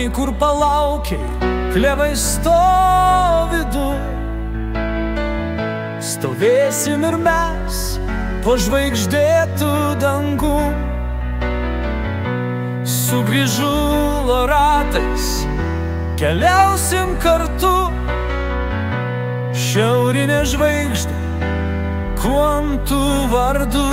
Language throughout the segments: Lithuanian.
namai, kur palaukiai, klevai stovi du. Stovėsim ir mes po žvaigždėtų dangų, su grįžulo ratais keliausim kartu. Šiaurinė žvaigždė, kuom tu vardu?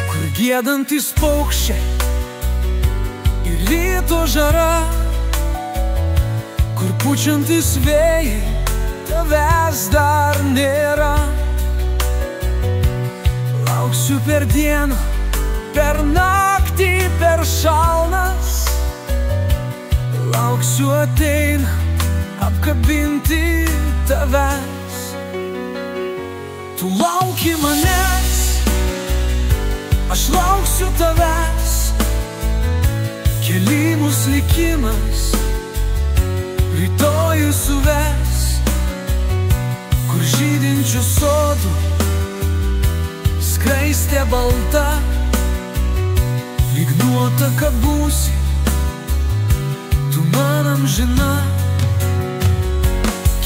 Kur giedantys paukščiai ir ryto žara, kur pučiantis vėjai, tavęs dar nėra. Lauksiu per dieną, per naktį, per šalnas. Lauksiu ateinant, apkabinti tavęs. Tu lauki manęs, aš lauksiu tavęs. Keli mus likimas rytojų suves, kur žydinčių sodų skraistė balta, lyg nuotaka būsi, tu man amžina.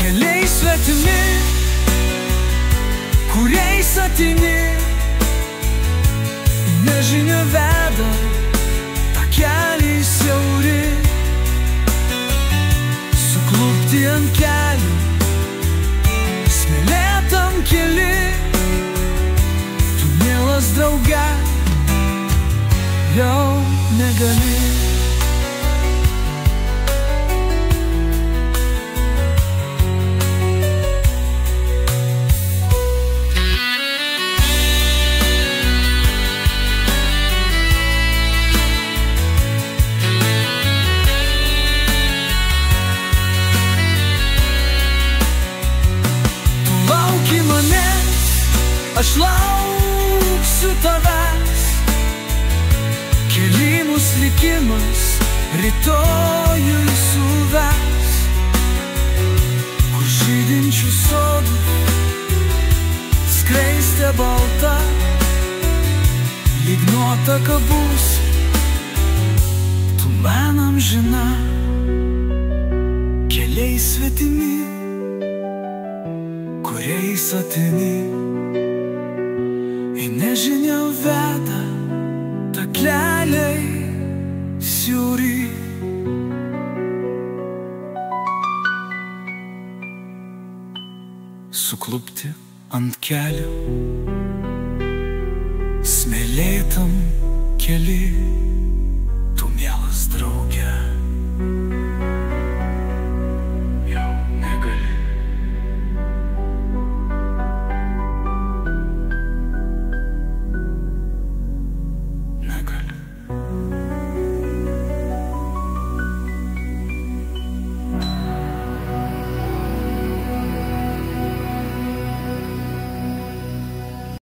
Keliai svetimi, kuriais ateini, nežinia veda, takeliai siauri. Suklupti ant kelių, smėlėtam keli, tu mielas drauge jau negali. Aš lauksiu tavęs, keli mus likimas rytojui suves, kur žydinčių sodų skraistė balta, lyg nuotaka būsi, tu man amžina. Keliai svetimi, kuriais ateini, į nežinia veda, takleliai siauri. Suklupti ant kelių, smėlėtam keli.